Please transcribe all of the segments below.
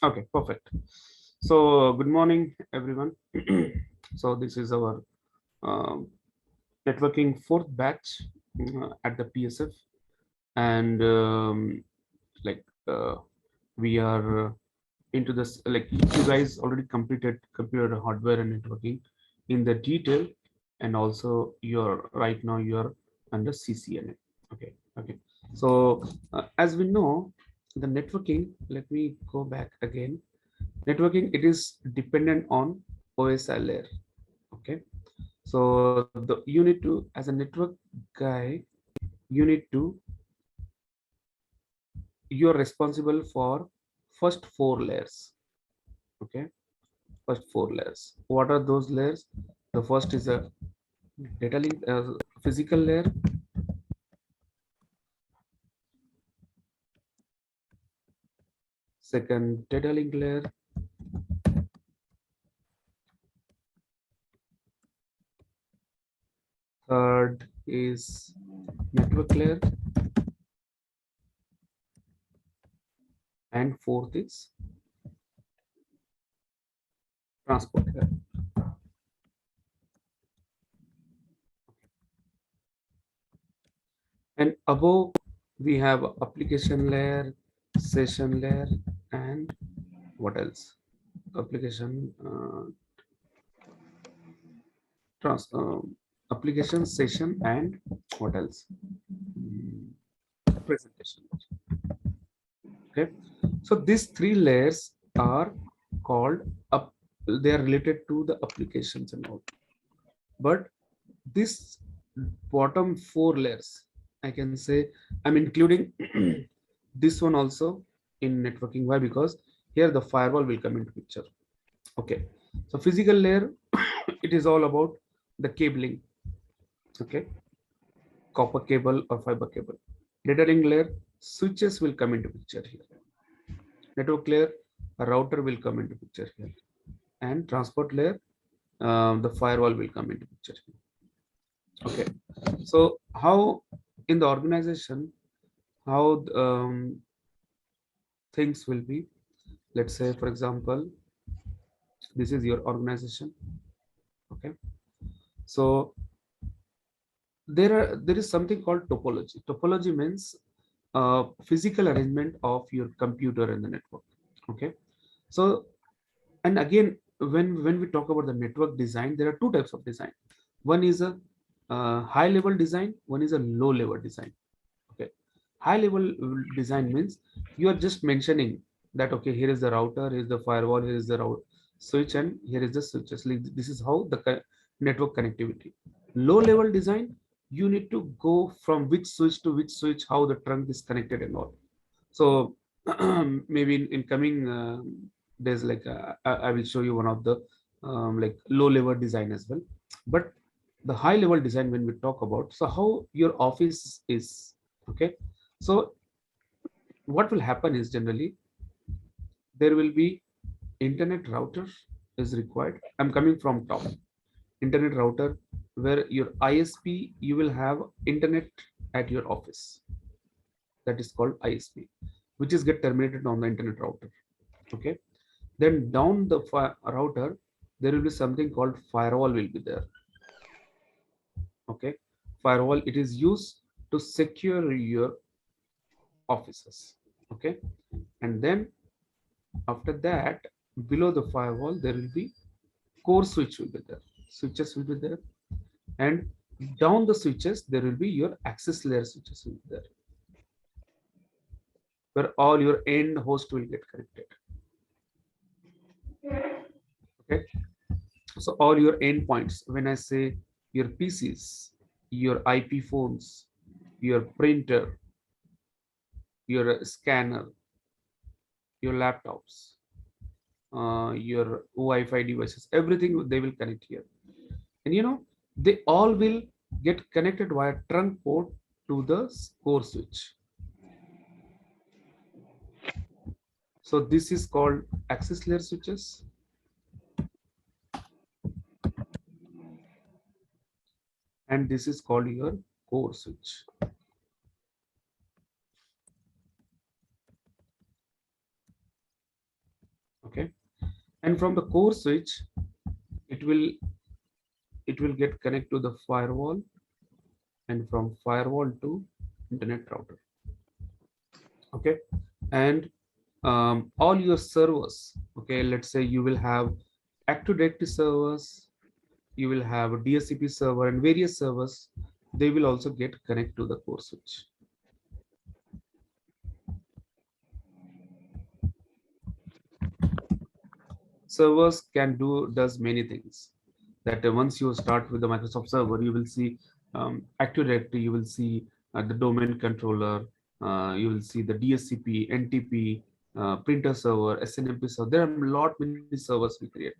Okay, perfect. So, good morning, everyone. So, this is our um, networking fourth batch at the PSF, and like we are into this. Like you guys already completed computer hardware and networking in the detail, and also you're right now you're under CCNA. Okay, okay. So, as we know, the networking. Let me go back again. Networking, it is dependent on OSI layer. Okay, so you need to, as a network guy, you need to, you're responsible for first four layers. Okay, first four layers. What are those layers? The first is a data link, physical layer. Second, data link layer. Third is network layer, and fourth is transport layer. And above we have application layer, session layer, and what else? Application trans application session and what else? Mm, Presentation. Okay, so these three layers are called up. They are related to the applications and all. But this bottom four layers, I can say, I'm including this one also in networking. Why? Because here the firewall will come into picture. Okay, so physical layer, it is all about the cabling. Okay, copper cable or fiber cable. Data link layer, switches will come into picture here. Network layer, a router will come into picture here. And transport layer, the firewall will come into picture here. Okay, so how in the organization, how things will be, let's say for example, this is your organization. Okay, so there is something called topology means physical arrangement of your computer in the network. Okay, so and again, when we talk about the network design, there are two types of design. One is a high level design, one is a low level design. Okay, high level design means you are just mentioning that okay, here is the router, here is the firewall, here is the switch, and here is the switches. Like, this is how the network connectivity. Low level design, you need to go from which switch to which switch, how the trunk is connected and all. So maybe in coming days, like I will show you one of the like low level design as well. But the high level design, when we talk about, so how your office is. Okay, so what will happen is generally there will be internet router is required. I'm coming from top. Internet router, where your ISP, you will have internet at your office, that is called ISP, which is get terminated on the internet router. Okay, then down the router, there will be something called firewall will be there. Okay, firewall, it is used to secure your offices. Okay, and then after that, below the firewall, there will be core switch will be there, switches will be there, and down the switches there will be your access layer switches will be there, where all your end host will get connected. Okay, so all your endpoints, when I say your PCs, your IP phones, your printer, your scanner, your laptops, your Wi-Fi devices, everything they will connect here. And they all will get connected via trunk port to the core switch. So this is called access layer switches, and this is called your core switch. And from the core switch, it will get connect to the firewall, and from firewall to internet router. Okay, and all your servers. Okay, let's say you will have Active Directory servers, you will have a DSCP server and various servers. They will also get connect to the core switch. Servers does many things. That once you start with the Microsoft server, you will see Active Directory, you will see the domain controller, you will see the DSCP, NTP, printer server, SNMP server. There are a lot many servers we create.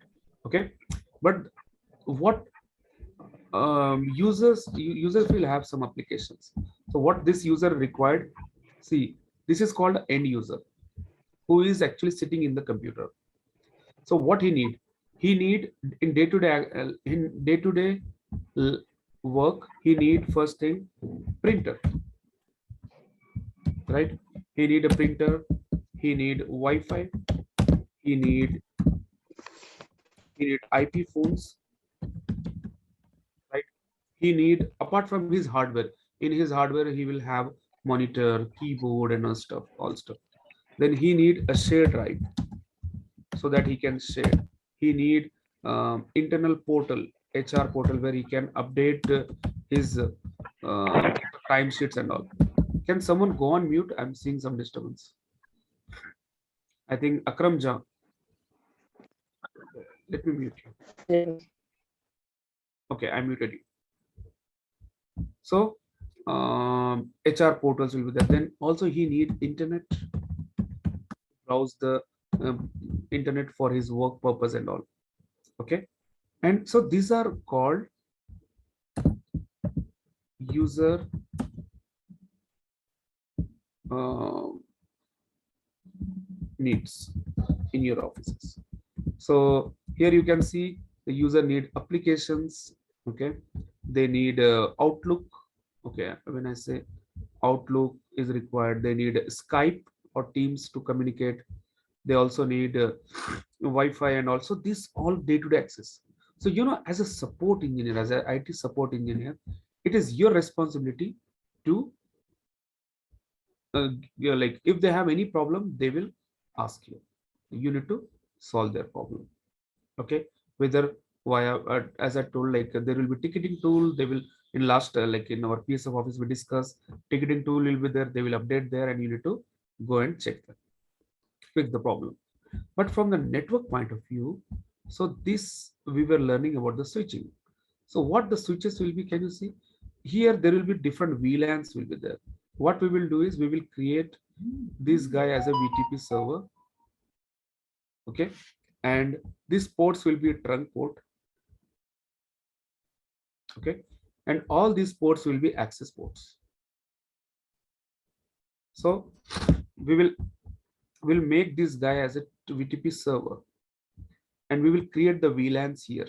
Okay, but what users will have some applications. So what this user required, see, this is called end user, who is actually sitting in the computer. So what he need in day to day work, he need first thing printer, right? He need a printer, he need Wi-Fi, he need IP phones, right? He need, apart from his hardware, in his hardware he will have monitor, keyboard and all stuff. Then he need a shared drive so that he can share. He need internal portal, HR portal, where he can update his timesheets and all. Can someone go on mute? I'm seeing some disturbance. I think Akram Jha. Let me mute you. Yes. Okay, I muted you. So HR portals will be there. Then also he need internet, browse the internet for his work purpose and all. Okay, and so these are called user uh, needs in your offices. So here you can see the user need applications. Okay, they need Outlook. Okay, when I say Outlook is required, they need Skype or Teams to communicate. They also need Wi-Fi, and also this all day-to-day access. So as a support engineer, as an IT support engineer, it is your responsibility to like, if they have any problem, they will ask you. You need to solve their problem. Okay, whether via as I told, like there will be ticketing tool. They will, in last like in our PSF office we discuss, ticketing tool will be there. They will update there, and you need to go and check them, fix the problem. But from the network point of view, so this we were learning about the switching. So what the switches will be, can you see here? There will be different VLANs will be there. What we will do is we will create this guy as a VTP server. Okay, and these ports will be a trunk port. Okay, and all these ports will be access ports. So we will make this guy as a VTP server, and we will create the VLANs here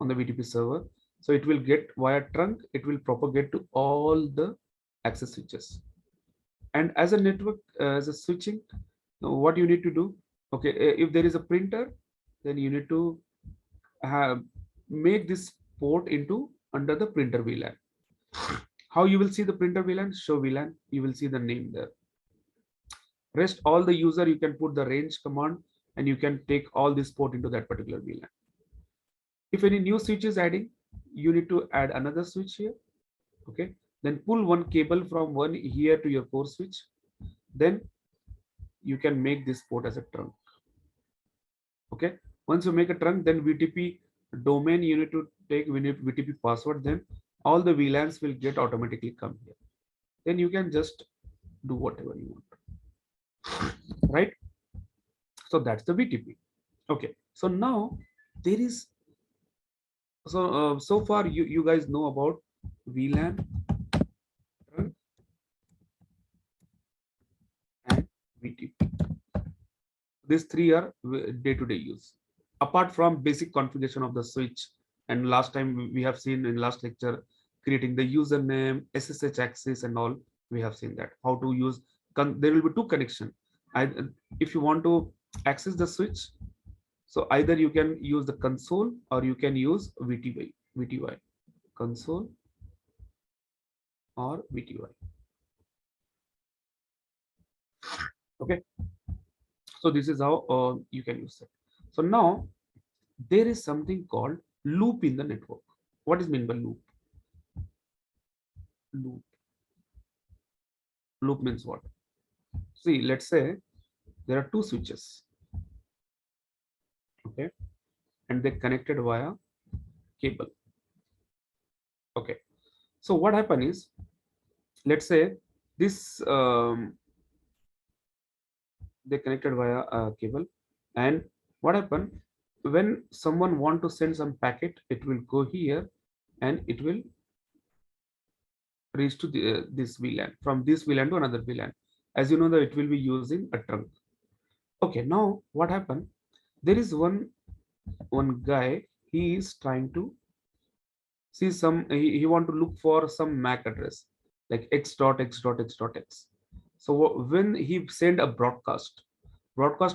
on the VTP server. So it will get via trunk, it will propagate to all the access switches. And as a network, as a switching, what you need to do, okay, if there is a printer, then you need to have make this port into under the printer VLAN. How you will see the printer VLAN? Show VLAN, you will see the name there. Rest all the user, you can put the range command, and you can take all this port into that particular VLAN. If any new switch is adding, you need to add another switch here. Okay, then pull one cable from one here to your core switch. Then you can make this port as a trunk. Okay, once you make a trunk, then VTP domain you need to take, we need VTP password, then all the VLANs will get automatically come here. Then you can just do whatever you want, right? So that's the VTP. Okay, so now there is, so far you guys know about VLAN, trunk, and VTP. These three are day-to-day use. Apart from basic configuration of the switch, and last time we have seen in last lecture, creating the username, SSH access and all, we have seen that how to use. There will be two connection. If you want to access the switch, So either you can use the console or you can use VTY, console or VTY. Okay, so this is how you can use it. So now there is something called loop in the network. What is meant by loop? Loop. Loop means what? See, let's say there are two switches, okay, and they connected via cable. Okay, so what happen is, let's say this they connected via a cable, and what happened, when someone want to send some packet, it will go here and it will reach to this VLAN, from this VLAN to another VLAN. As you know that it will be using a trunk. Okay, now what happened, there is one guy, he is trying to see some, he want to look for some MAC address like x dot x dot x dot x. So when he send a broadcast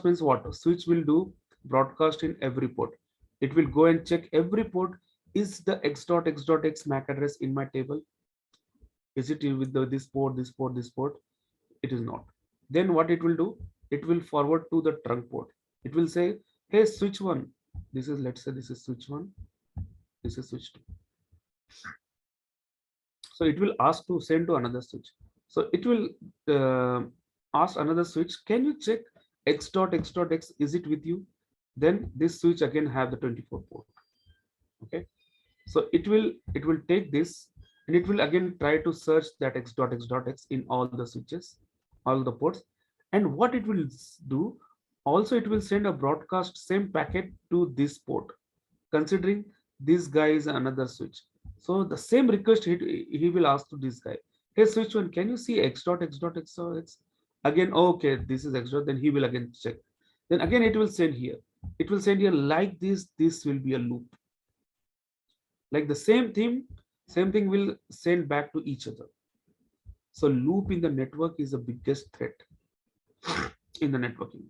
means what? Switch will do broadcast in every port. It will go and check every port. Is the x dot x dot x MAC address in my table? Is it with this port, this port, this port? It is not. Then what it will do? It will forward to the trunk port. It will say, hey, switch one. This is, let's say this is switch one. This is switch two. So it will ask to send to another switch. So it will ask another switch, can you check x dot x dot x, is it with you? Then this switch again have the 24 port. Okay, so it will take this and it will again try to search that x dot x dot x in all the switches, all the ports. And what it will do, also it will send a broadcast same packet to this port, considering this guy is another switch. So the same request he will ask to this guy, hey switch one, can you see x dot x dot x dot x? Again, okay, this is x dot, then he will again check. Then again it will send here. It will send here like this. This will be a loop. Like the same thing will send back to each other. So loop in the network is the biggest threat in the networking.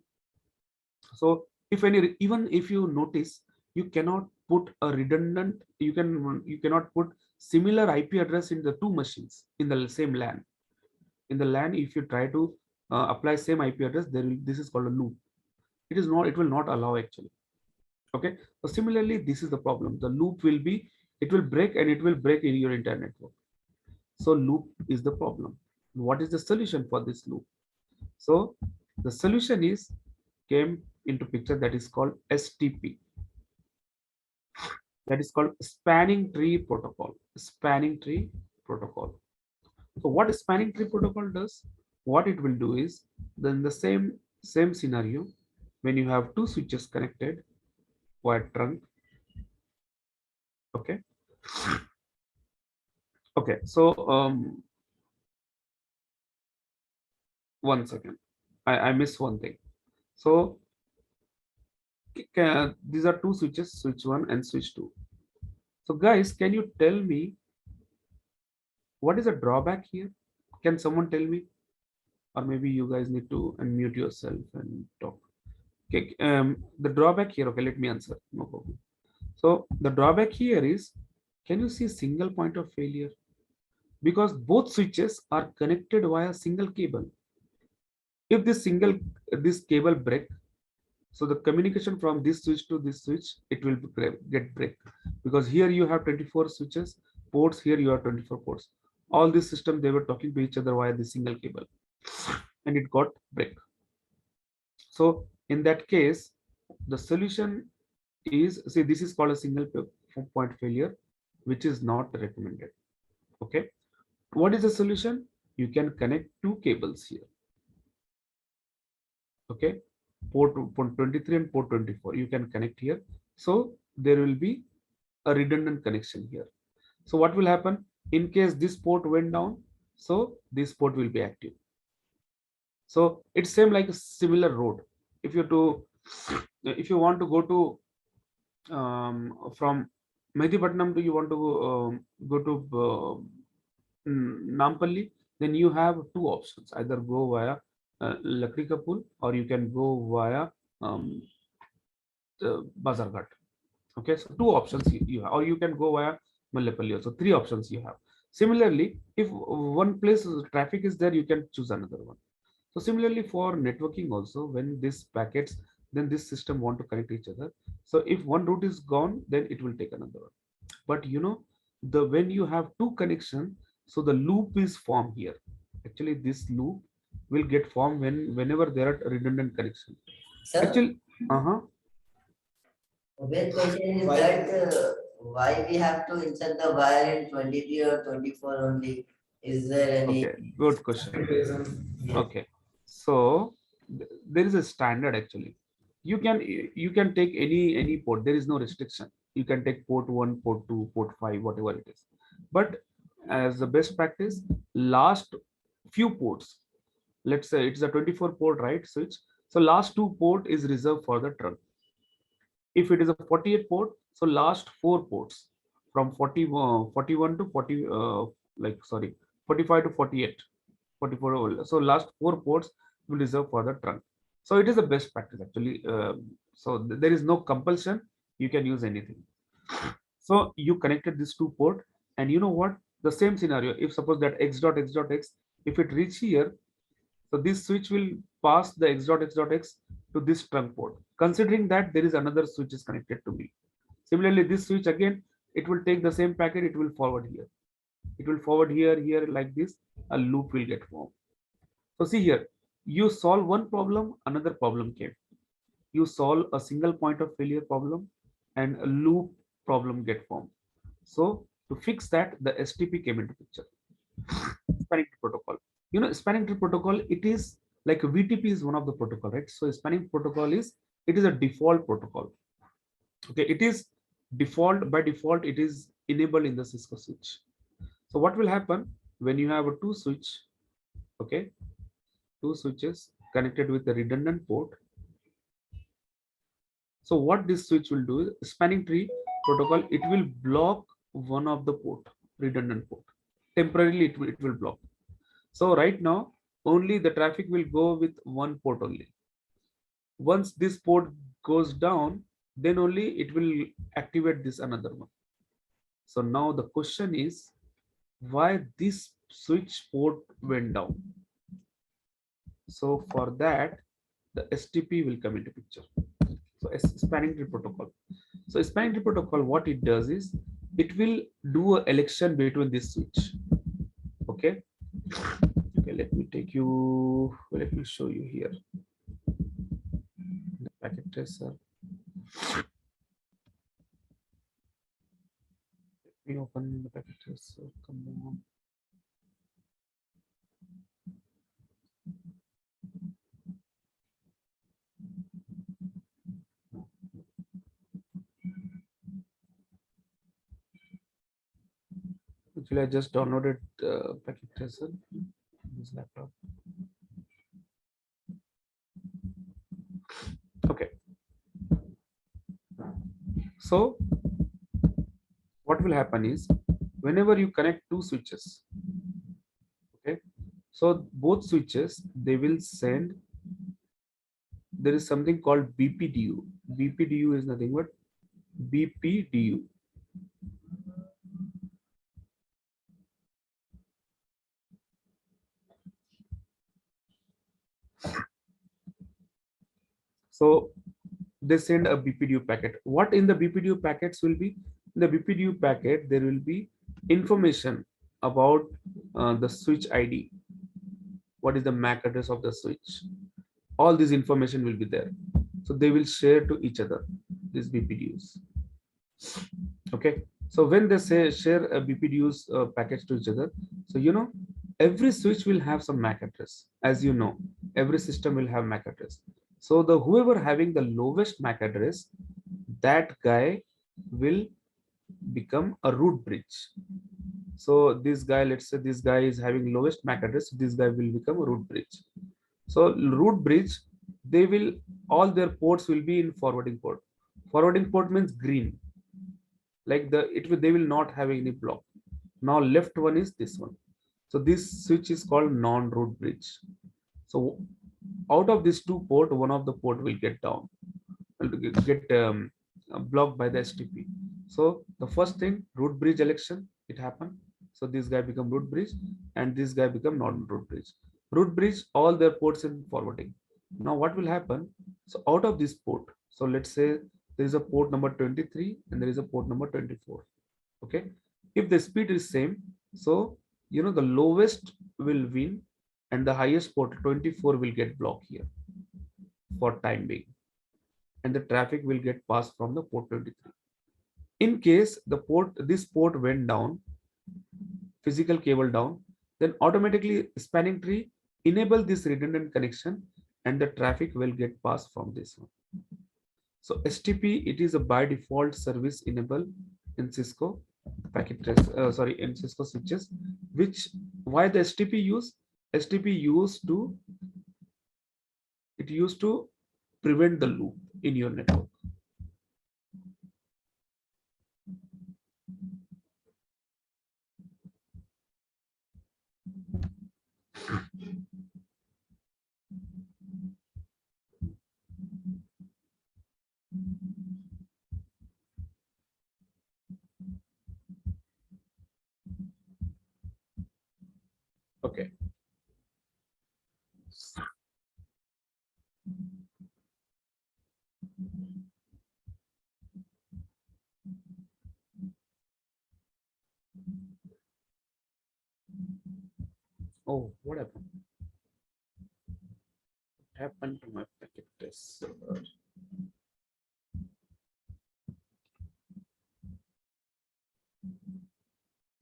So if any, even if you notice, you cannot put a redundant, you cannot put similar IP address in the two machines in the same LAN. In the LAN, if you try to apply same IP address, this is called a loop. It is not, it will not allow actually. Okay, so similarly, this is the problem. The loop will be, it will break and it will break in your entire network. So loop is the problem. What is the solution for this loop? So the solution is came into picture, that is called STP. That is called spanning tree protocol. Spanning tree protocol. So what spanning tree protocol does? What it will do is, then the same scenario, when you have two switches connected via trunk. Okay. Okay. So one second, I missed one thing. So these are two switches, switch one and switch two. So guys, can you tell me what is the drawback here? Can someone tell me? Or maybe you guys need to unmute yourself and talk. Okay, the drawback here, okay, let me answer, no problem. So the drawback here is, can you see single point of failure? Because both switches are connected via single cable. If this cable break, so the communication from this switch to this switch, it will get break, because here you have 24 switches ports, here you have 24 ports. All this system, they were talking to each other via the single cable, and it got break. So in that case, the solution is, see, this is called a single point failure, which is not recommended. Okay, what is the solution? You can connect two cables here. Okay, port 23 and port 24, you can connect here. So there will be a redundant connection here. So what will happen in case this port went down? So this port will be active. So it's same like a similar road. If you want to go to from Mehdipatnam to, you want to go to Nampalli, then you have two options: either go via Lakri Kapul, or you can go via Bazarghat. Okay, so two options you have, or you can go via Malapalli. So three options you have. Similarly, if one place traffic is there, you can choose another one. So similarly for networking also, when these packets, then this system want to connect each other. So if one route is gone, then it will take another one. But the when you have two connection, so the loop is formed here. Actually, this loop will get formed whenever there are redundant connection. Sir, Actually, uh-huh. one question is that why we have to insert the wire in 23 or 24 only? Is there any Okay, good question. reason? Yes. Okay, so there is a standard actually. You can take any port. There is no restriction. You can take port one, port two, port five, whatever it is. But as the best practice, last few ports. Let's say it's a 24 port right switch. So last two port is reserved for the trunk. If it is a 48 port, so last four ports from 41 to 40, like sorry, 45 to 48, 44. So last four ports will reserve for the trunk. So it is the best practice actually. So there is no compulsion. You can use anything. So you connected this two port, and you know what? The same scenario. If suppose that x dot x dot x, if it reach here, so this switch will pass the x dot x dot x to this trunk port, considering that there is another switch is connected to me. Similarly, this switch again, it will take the same packet, it will forward here. It will forward here, here like this, a loop will get formed. So see here, you solve one problem, another problem came. You solve a single point of failure problem and a loop problem get formed. So to fix that, the STP came into picture. Spanning tree protocol. Spanning tree protocol, it is like VTP is one of the protocol, right? So spanning protocol it is a default protocol. Okay, it is default by default, it is enabled in the Cisco switch. So what will happen when you have a two switch, okay, two switches connected with a redundant port. So what this switch will do is spanning tree protocol, it will block one of the port, redundant port. Temporarily it will block. So right now, only the traffic will go with one port only. Once this port goes down, then only it will activate this another one. So now the question is, why this switch port went down? So for that, the STP will come into picture. So spanning tree protocol. So spanning tree protocol, what it does is, it will do a election between this switch. Okay. Okay, let me show you here. The packet tracer. Let me open the packet tracer. Come on. Actually, I just downloaded packet tracer on this laptop. Okay. So what will happen is, whenever you connect two switches, okay, so both switches, they will send, there is something called BPDU. BPDU is nothing but BPDU. So they send a BPDU packet. What in the BPDU packets will be? In the BPDU packet, there will be information about the switch ID. What is the MAC address of the switch? All this information will be there. So they will share to each other, these BPDUs. Okay. So when they say share a BPDUs packets to each other, so every switch will have some MAC address. As you know, every system will have MAC address. So the whoever having the lowest MAC address, that guy will become a root bridge. So this guy, let's say this guy is having lowest MAC address, this guy will become a root bridge. So root bridge, they will, all their ports will be in forwarding port. Forwarding port means green, like they will not have any block. Now left one is this one. So this switch is called non-root bridge. So out of these two port, one of the port will get down, get blocked by the STP. So the first thing, root bridge election, it happened. So this guy become root bridge and this guy become non-root bridge. Root bridge, all their ports in forwarding. Now what will happen? So out of this port, so let's say there is a port number 23 and there is a port number 24. Okay. If the speed is same, so the lowest will win and the highest port 24 will get blocked here for time being, and the traffic will get passed from the port 23. In case this port went down, physical cable down, then automatically spanning tree enable this redundant connection and the traffic will get passed from this one. So STP, it is a by default service enable in Cisco in Cisco switches. Which why the STP use? STP used to prevent the loop in your network. Okay. Oh, what happened? What happened to my packet test server?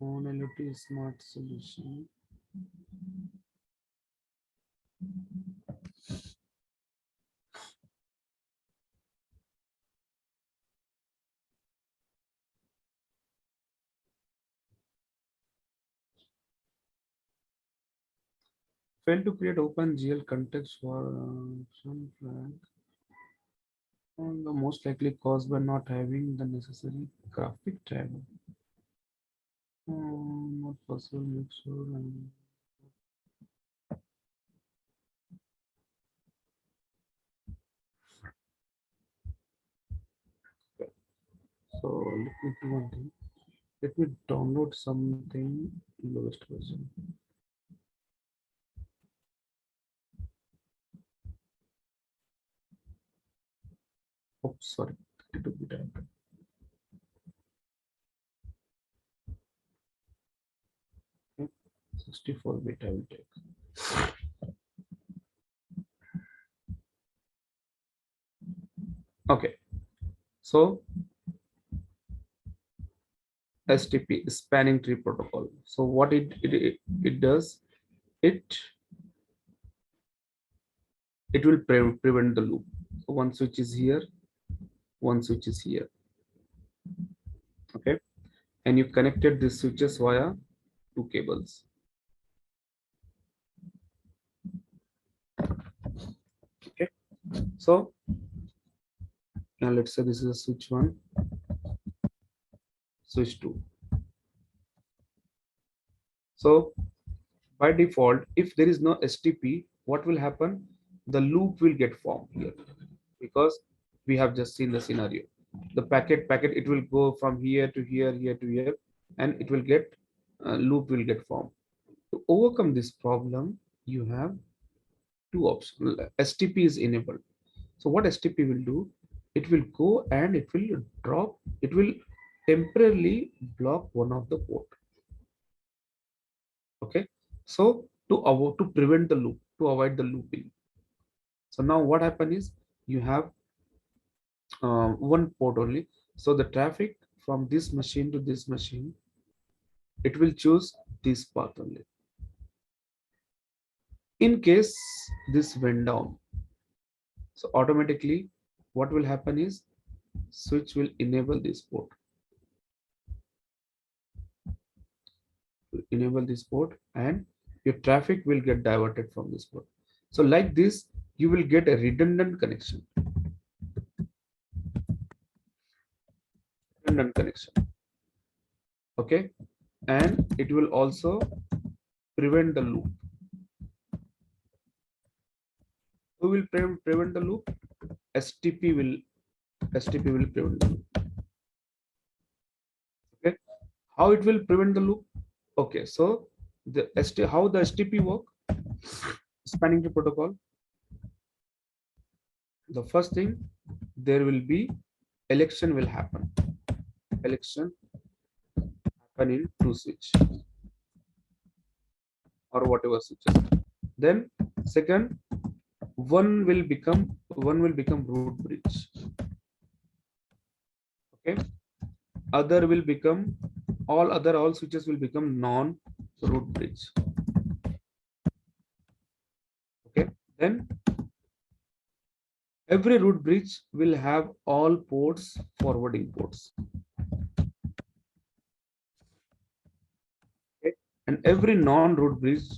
On LOT Smart Solution. Failed to create OpenGL context for some flag. The most likely caused by not having the necessary graphic driver. Not possible. Make sure. Okay. So let me do one thing. Let me download something lowest version. Oops, sorry. 32-bit. 64-bit I will take. Okay. So STP, spanning tree protocol. So what it does, it will prevent the loop. So one switch is here, one switch is here. Okay, and you connected these switches via two cables. Okay, so now let's say this is a switch 1, switch 2. So by default, if there is no STP, what will happen? The loop will get formed here because we have just seen the scenario. The packet, it will go from here to here, here to here, and it will get loop will get formed. To overcome this problem, you have two options. STP is enabled. So what STP will do? It will go and it will drop. It will temporarily block one of the port. Okay. So to prevent the loop, to avoid the looping. So now what happens is you have one port only. So the traffic from this machine to this machine, it will choose this path only. In case this went down, so automatically what will happen is switch will enable this port. Enable this port and your traffic will get diverted from this port. So like this, you will get a redundant connection. Redundant connection. Okay. And it will also prevent the loop. Who will prevent the loop? STP will STP will prevent the loop. Okay, how it will prevent the loop? Okay, so how the STP work? Spanning tree protocol. The first thing, there will be election will happen. Election happen in two switch or whatever switches. Then second, one will become root bridge. Okay, other will become all switches will become non root bridge. Okay, then every root bridge will have all ports forwarding ports. Okay, and every non root bridge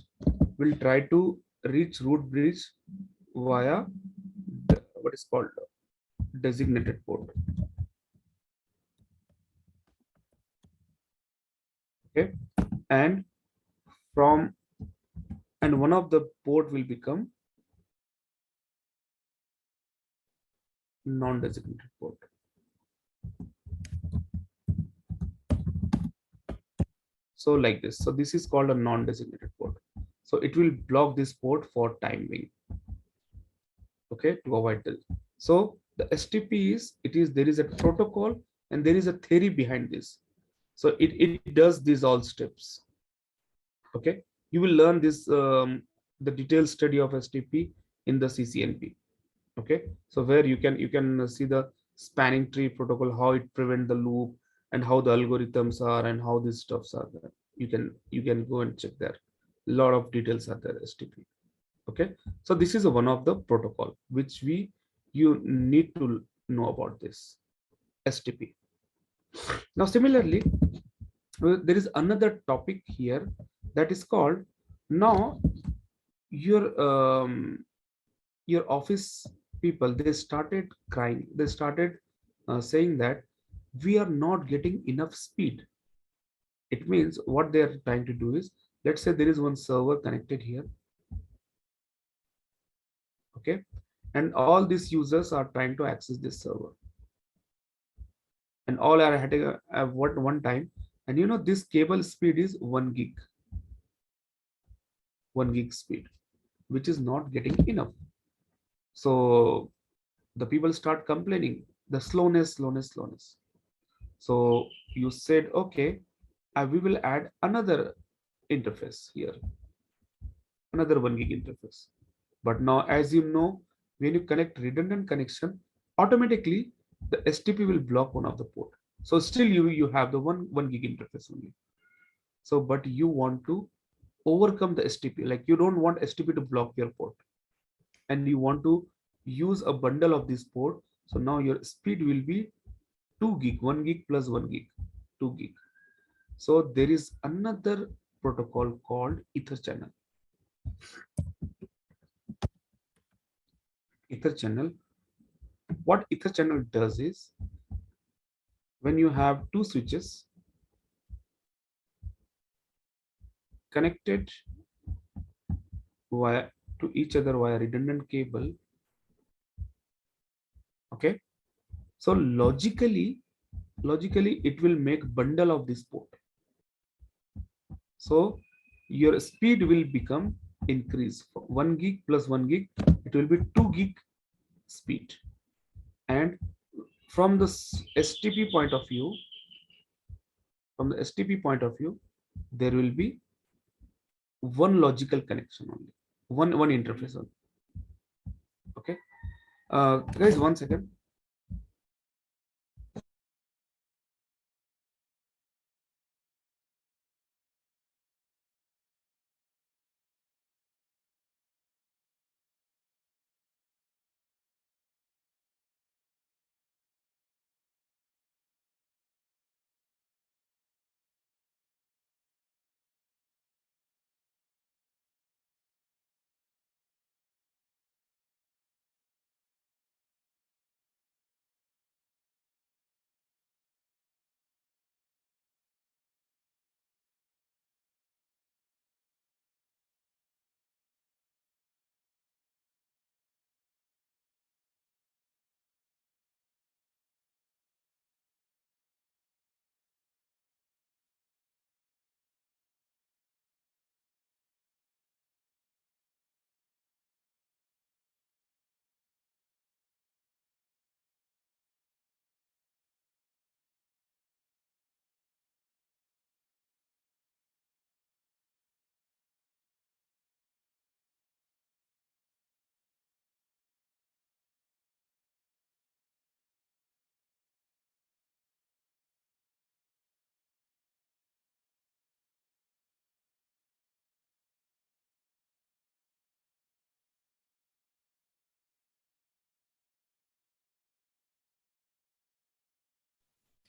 will try to reach root bridge via what is called designated port. Okay, and from and one of the port will become non-designated port. So like this. So this is called a non-designated port. So it will block this port for time being. Okay, to avoid this. So the STP is there is a protocol and there is a theory behind this. So it does these all steps. Okay, you will learn this the detailed study of STP in the CCNP. Okay, so where you can see the spanning tree protocol, how it prevent the loop and how the algorithms are and how these stuffs are there. You can go and check there. A lot of details are there STP. Okay, so this is one of the protocol which you need to know about this STP. Now similarly, there is another topic here that is called, now your your office people, they started crying, they started saying that we are not getting enough speed. It means what they are trying to do is, let's say there is one server connected here. Okay, and all these users are trying to access this server and all are having at one time, and this cable speed is 1 gig, 1 gig speed, which is not getting enough. So the people start complaining the slowness. So you said, okay, we will add another interface here, another 1 gig interface. But now, as you know, when you connect redundant connection, automatically the STP will block one of the port. So still you have the one gig interface only. So, but you want to overcome the STP, like you don't want STP to block your port, and you want to use a bundle of this port. So now your speed will be 2 gig, 1 gig plus 1 gig, 2 gig. So there is another protocol called Ether channel. Ether channel. What Ether channel does is, when you have two switches connected via to each other via redundant cable, okay. So logically it will make bundle of this port. So your speed will become increase 1 gig plus 1 gig, it will be 2 gig speed. And from the STP point of view, there will be one logical connection only, one interface only. Okay, guys, 1 second.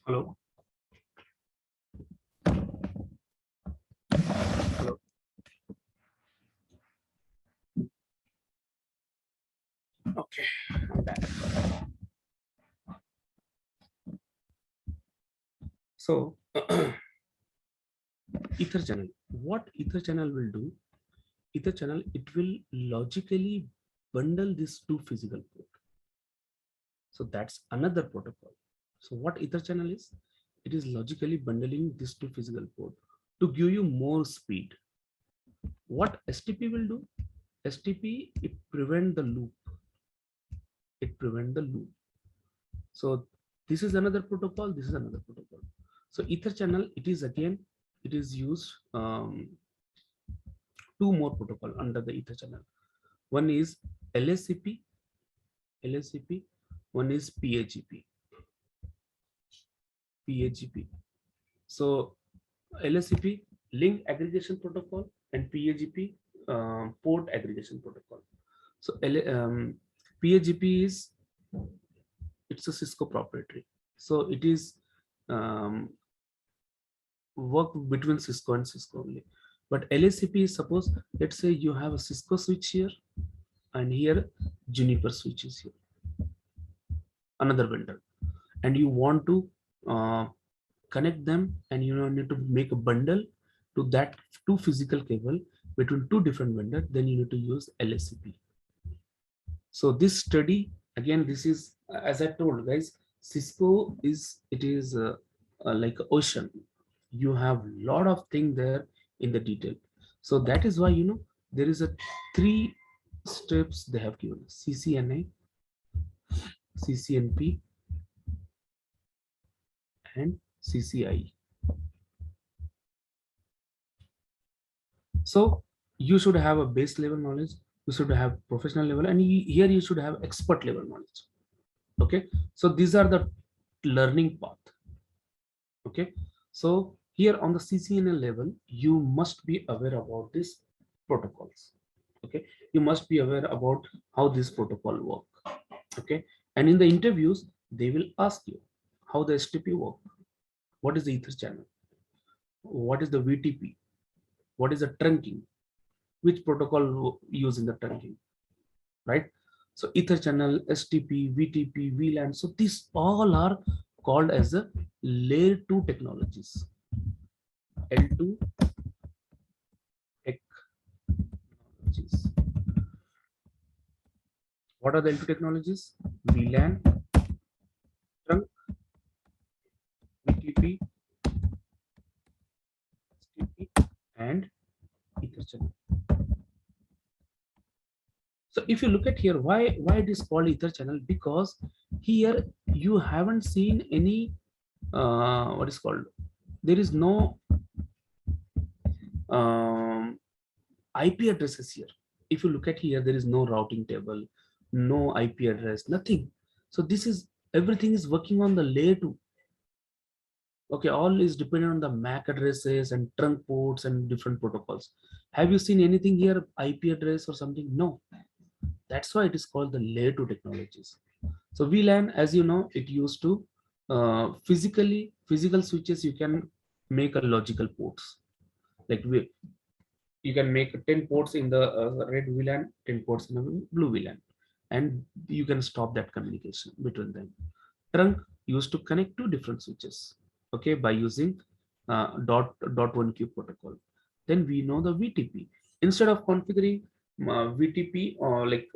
Hello. Hello. Okay, I'm back. So, Ether channel. What Ether channel will do? Ether channel, it will logically bundle these two physical port. So that's another protocol. So what Ether channel is? It is logically bundling these two physical port to give you more speed. What STP will do? STP, it prevent the loop. It prevent the loop. So this is another protocol. This is another protocol. So Ether channel, it is again, it is used two more protocol under the Ether channel. One is LSCP, LSCP. One is PAGP, PAGP. So LSCP, link aggregation protocol, and PAGP, port aggregation protocol. So PAGP is, it's a Cisco proprietary. So it is work between Cisco and Cisco only. But LSCP is, suppose, let's say you have a Cisco switch here, and here Juniper switch is here, another vendor, and you want to connect them, and you need to make a bundle to that two physical cable between two different vendors, then you need to use LSCP. So this study, again, this is, as I told guys, Cisco is, it is like ocean. You have lot of thing there in the detail. So that is why, there is a three steps they have given: CCNA, CCNP, and CCI. So you should have a base level knowledge, you should have professional level, and here you should have expert level knowledge. Okay, so these are the learning path. Okay, so here on the CCNA level, you must be aware about these protocols. Okay, you must be aware about how this protocol work. Okay, and in the interviews, they will ask you how the STP work, what is the Ether channel, what is the VTP, what is the trunking, which protocol use in the trunking, right? So Ether channel, STP, VTP, VLAN. So these all are called as the layer 2 technologies. L2 technologies. What are the L2 technologies? VLAN, trunk, VTP, STP, and Ether channel. So if you look at here, why it is called Ether channel? Because here you haven't seen any what is called, there is no IP addresses here. If you look at here, there is no routing table, no IP address, nothing. So this is, everything is working on the layer 2. Okay, all is dependent on the MAC addresses and trunk ports and different protocols. Have you seen anything here, IP address or something? No. That's why it is called the layer 2 technologies. So VLAN, as you know, it used to physical switches, you can make a logical ports. Like you can make 10 ports in the red VLAN, 10 ports in the blue VLAN, and you can stop that communication between them. Trunk used to connect two different switches, okay, by using dot one Q protocol. Then we know the VTP. Instead of configuring VTP or like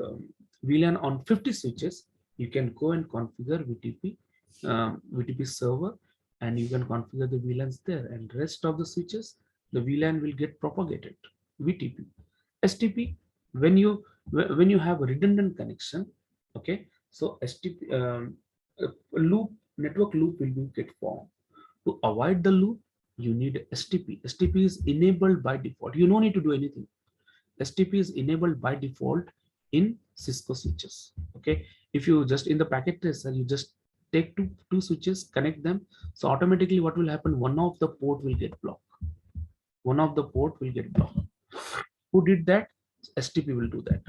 VLAN on 50 switches, you can go and configure VTP server, and you can configure the VLANs there, and rest of the switches, the VLAN will get propagated. VTP, STP, when you have a redundant connection, okay, so STP loop, network loop will be get formed. To avoid the loop, you need STP. STP is enabled by default. You don't need to do anything. STP is enabled by default in Cisco switches. Okay, if you just in the packet tracer, you just take two switches, connect them. So automatically, what will happen? One of the port will get blocked. One of the port will get blocked. Who did that? STP will do that.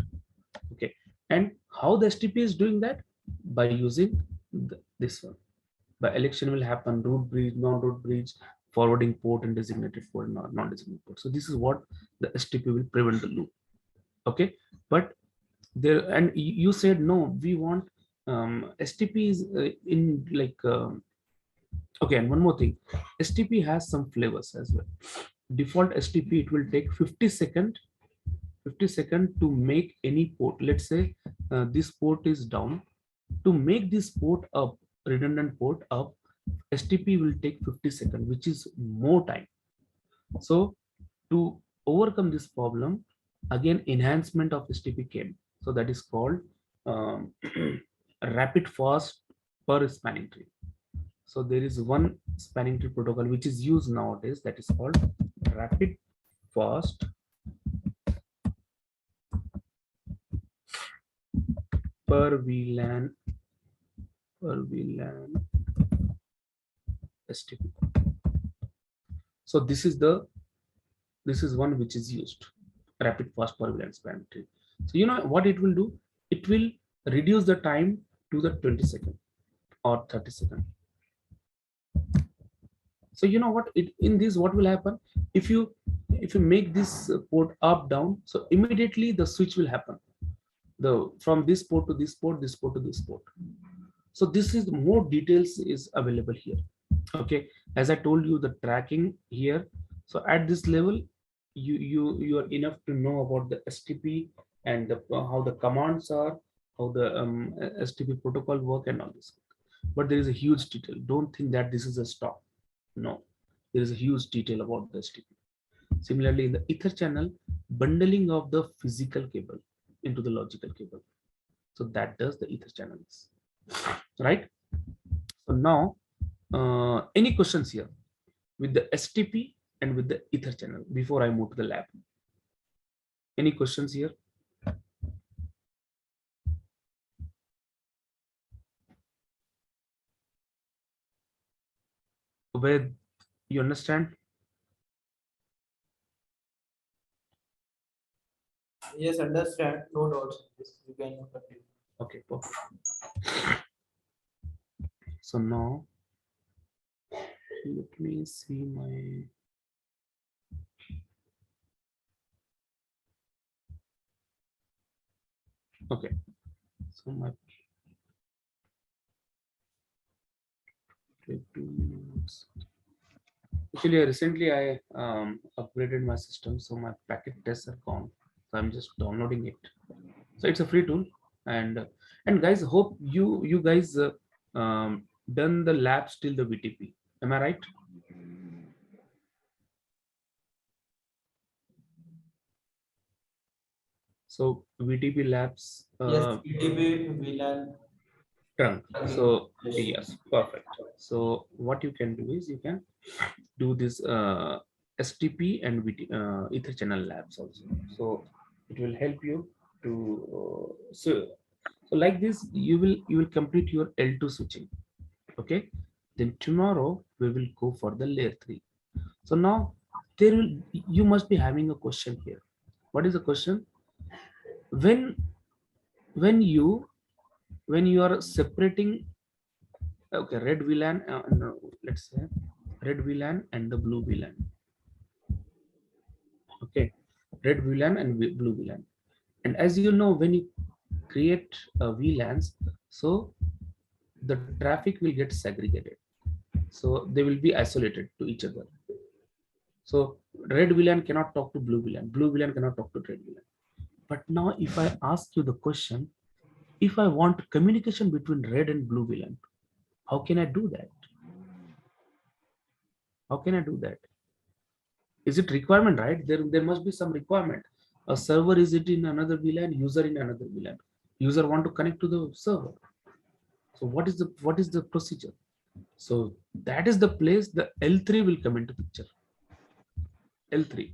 Okay, and how the STP is doing that? By using this one. By election will happen root bridge, non-root bridge, forwarding port, and designated port and non-designated port. So this is what the STP will prevent the loop. Okay, but there, and you said no, we want STP is in like okay. And one more thing, STP has some flavors as well. Default STP, it will take 50 second to make any port. Let's say this port is down. To make this port up, redundant port up, STP will take 50 seconds, which is more time. So to overcome this problem, again enhancement of STP came. So that is called um, rapid fast per spanning tree. So there is one spanning tree protocol which is used nowadays, that is called rapid fast per VLAN STP. So this is one which is used, rapid fast per VLAN spanning tree. So you know what it will do? It will reduce the time to the 20 second or 30 second. So you know what, in this what will happen, if you make this port up down, so immediately the switch will happen, the from this port to this port, this port to this port. So this is more details is available here. Okay, as I told you, the tracking here. So at this level, you are enough to know about the STP and how the commands are, how the STP protocol work and all this. But there is a huge detail. Don't think that this is a stop. No, there is a huge detail about the STP. Similarly, in the Ether channel, bundling of the physical cable into the logical cable. So that does the Ether channels, right? So now, any questions here with the STP and with the Ether channel before I move to the lab? Any questions here? Where you understand? Yes, understand. No doubts. You can continue. Okay, perfect. So now, let me see my. Okay, so my 2 minutes. Actually, recently I upgraded my system, so my packet tests are gone. So I'm just downloading it. So it's a free tool, and guys, hope you guys done the labs till the VTP. Am I right? So VTP labs. Yes, ETB VLAN. Trunk. So yes, perfect. So what you can do is you can do this STP and Ether channel labs also. So it will help you to so like this you will complete your L2 switching. Okay. Then tomorrow we will go for the layer 3. So now you must be having a question here. What is the question? When when you are separating, okay, red VLAN, no, let's say red VLAN and the blue VLAN. Okay, red VLAN and blue VLAN. And as you know, when you create VLANs, so the traffic will get segregated. So they will be isolated to each other. So red VLAN cannot talk to blue VLAN cannot talk to red VLAN. But now if I ask you the question, if I want communication between red and blue VLAN, how can I do that? How can I do that? Is it requirement, right? There must be some requirement. A server is it in another VLAN, user in another VLAN. User want to connect to the server. So what is the procedure? So that is the place the L3 will come into picture. L3,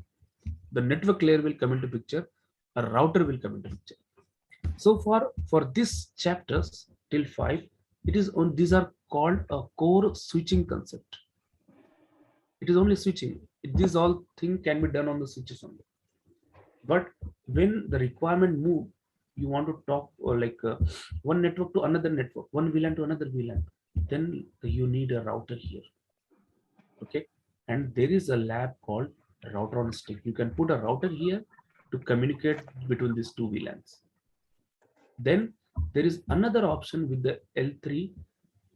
the network layer will come into picture. A router will come into picture. So for this chapters till 5, it is on, these are called a core switching concept. It is only switching. This all thing can be done on the switches only. But when the requirement move you want to talk or like one network to another network, one VLAN to another VLAN, then you need a router here. Okay, and there is a lab called router on stick. You can put a router here to communicate between these two VLANs. Then there is another option with the L3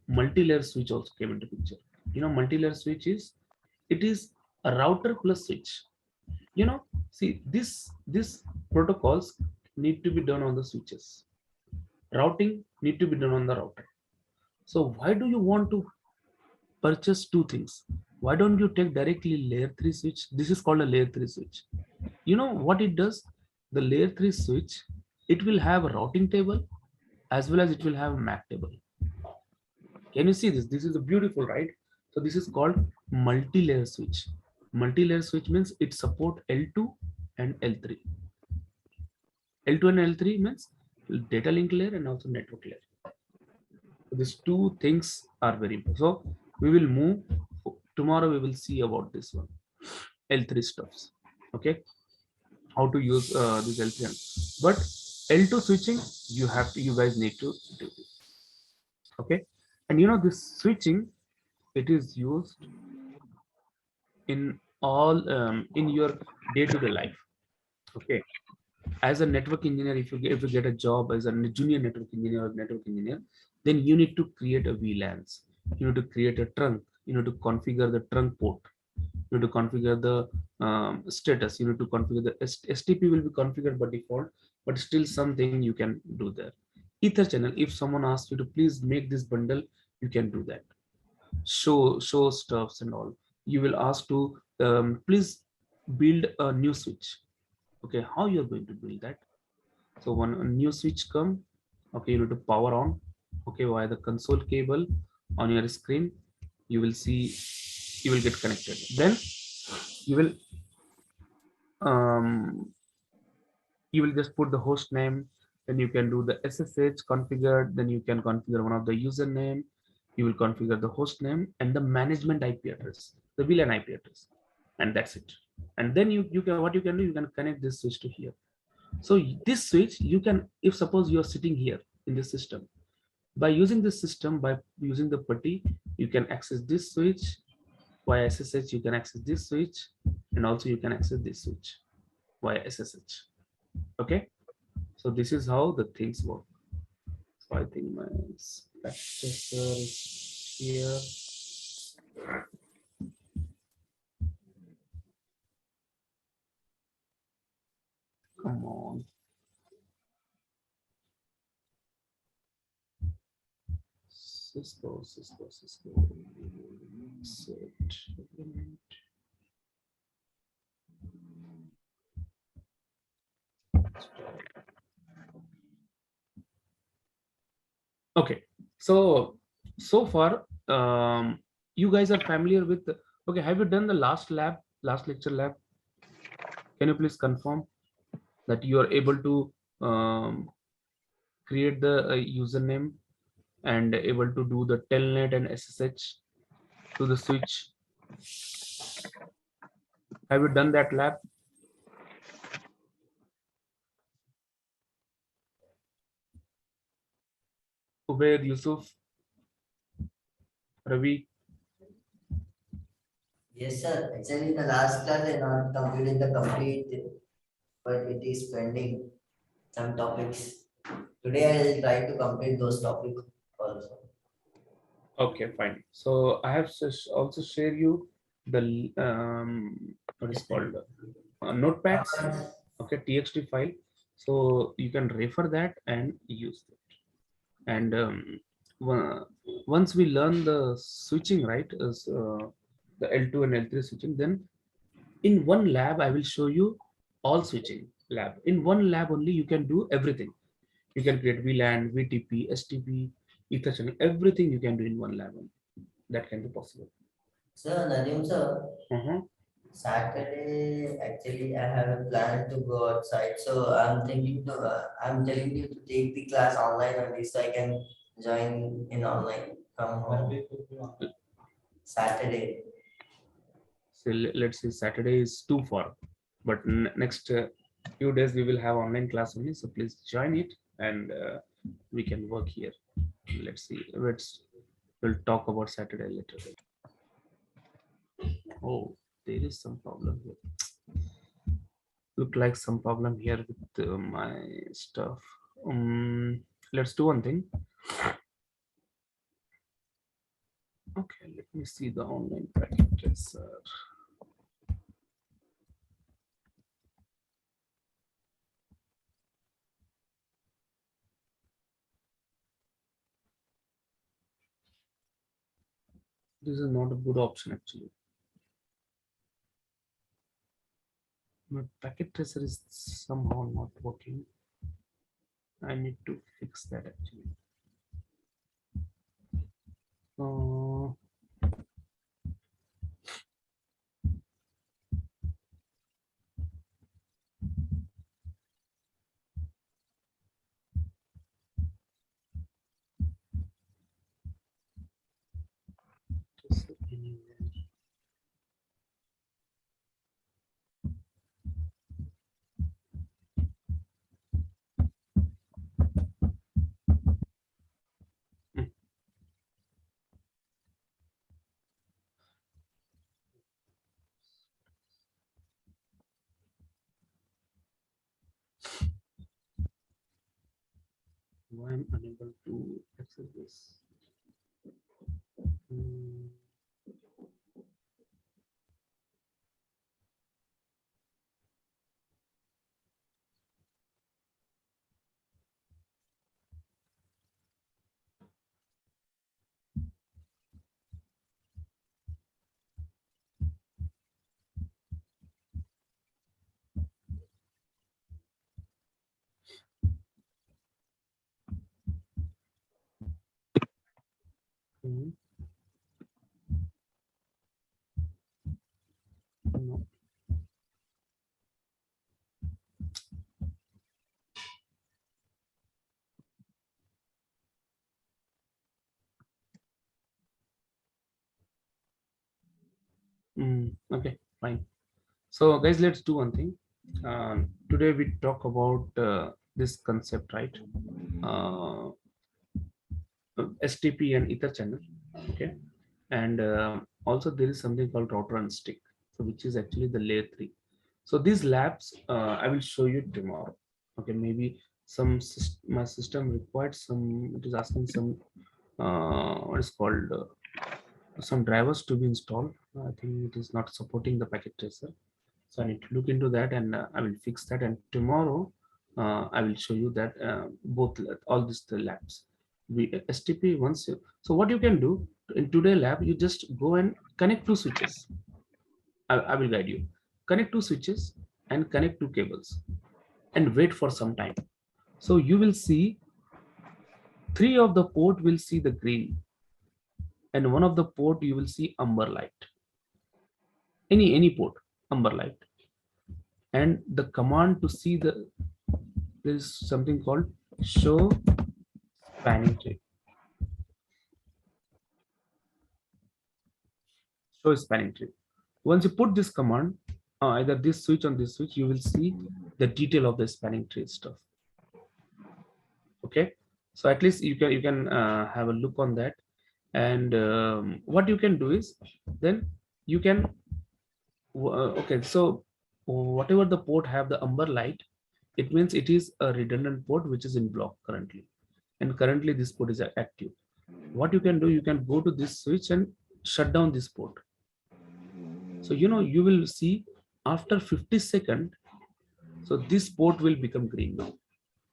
multi-layer switch also came into picture. You know, multi-layer switch is, it is a router plus switch. You know, see this protocols need to be done on the switches. Routing need to be done on the router. So why do you want to purchase two things? Why don't you take directly layer 3 switch? This is called a layer 3 switch. You know what it does? The layer 3 switch, it will have a routing table as well as it will have a MAC table. Can you see this? This is a beautiful, right? So this is called multi-layer switch. Multi-layer switch means it support L2 and L3. L2 and L3 means data link layer and also network layer. So these two things are very important. So we will move tomorrow. We will see about this one, L3 stuffs. Okay, how to use this L3. But L2 switching, you guys need to do this. Okay, and you know this switching, it is used in all in your day-to-day life. Okay, as a network engineer, if you get a job as a junior network engineer or network engineer, then you need to create a VLANs. You need to create a trunk. You need to configure the trunk port. You need to configure the status. You need to configure the STP will be configured by default, but still something you can do there. Ether channel, if someone asks you to please make this bundle, you can do that. Show stuffs and all. You will ask to please build a new switch. Okay, how you're going to build that? So when a new switch come, okay, you need to power on. Okay, via the console cable on your screen, you will see, you will get connected. Then you will um, you will just put the host name. Then you can do the SSH configured. Then you can configure one of the username. You will configure the host name and the management IP address, the VLAN IP address, and that's it. And then you can, what you can do, you can connect this switch to here. So this switch, you can, if suppose you are sitting here in this system, by using this system, by using the putty, you can access this switch. Via SSH, you can access this switch, and also you can access this switch via SSH. Okay, so this is how the things work. So I think my spectator is here. Come on. Cisco. Set. Okay, so far you guys are familiar with, okay, have you done the last lecture lab? Can you please confirm that you are able to create the username and able to do the telnet and SSH to the switch? Have you done that lab? Ubaid, Yusuf, Ravi? Yes, sir. Actually, the last class I not completed the complete, but it is pending some topics. Today I will try to complete those topics also. Okay, fine. So I have also share you the what is called notepads, okay, txt file, so you can refer that and use it. And once we learn the switching, right, as the L2 and L3 switching, then in one lab I will show you all switching lab. In one lab only you can do everything. You can create VLAN, VTP, STP, Ether channel, everything you can do in one lab only. That can be possible. Sir, Nadim sir, Uh-huh. Saturday actually I have a plan to go outside, so I'm thinking to I'm telling you to take the class online only so I can join in online from home. Saturday. So let's say Saturday is too far, but next few days we will have online class only, so please join it, and we can work here. Let's see. We'll talk about Saturday later. Oh, there is some problem here. Look like some problem here with my stuff. Let's do one thing. Okay, let me see the online packet tracer. This is not a good option actually. My packet tracer is somehow not working. I need to fix that actually. Uh, tracer anywhere. Hmm. Why I'm unable to access this? Hmm. Hmm. No. Okay, fine. So guys, let's do one thing. Today we talk about this concept, right? Uh, STP and Ether channel. Okay, and also there is something called router and stick, so which is actually the layer 3. So these labs I will show you tomorrow. Okay, maybe my system required some, it is asking some what is called some drivers to be installed. I think it is not supporting the packet tracer, so I need to look into that, and I will fix that, and tomorrow I will show you that all these the labs STP once you, so what you can do in today lab, you just go and connect two switches. I will guide you. Connect two switches and connect two cables and wait for some time. So you will see three of the port will see the green, and one of the port you will see amber light. Any port, amber light. And the command to see there is something called show spanning tree. Show spanning tree. Once you put this command, either this switch on this switch, you will see the detail of the spanning tree stuff. Okay, so at least you can have a look on that, and what you can do is then you can okay, so whatever the port have the amber light, it means it is a redundant port which is in block currently, and currently this port is active. What you can do, you can go to this switch and shut down this port. So you will see after 50 seconds, so this port will become green now.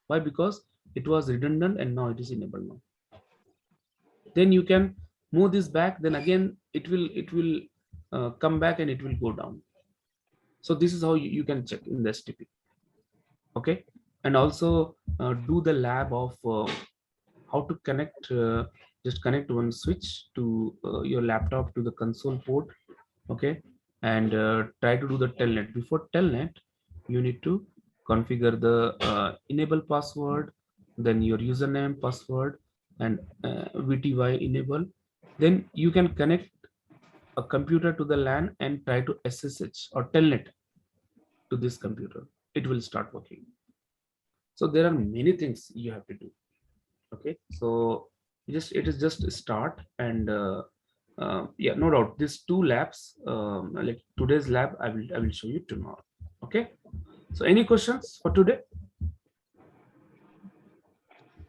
Why? Because it was redundant and now it is enabled now. Then you can move this back, then again it will come back and it will go down. So this is how you can check in the STP. Okay, and also do the lab of how to connect, just connect one switch to your laptop to the console port. Okay, and try to do the telnet. Before telnet, you need to configure the enable password, then your username, password, and VTY enable. Then you can connect a computer to the LAN and try to SSH or telnet to this computer. it will start working. So there are many things you have to do. Okay, so it is just a start, and yeah, no doubt these two labs, like today's lab, I will show you tomorrow. Okay, so any questions for today?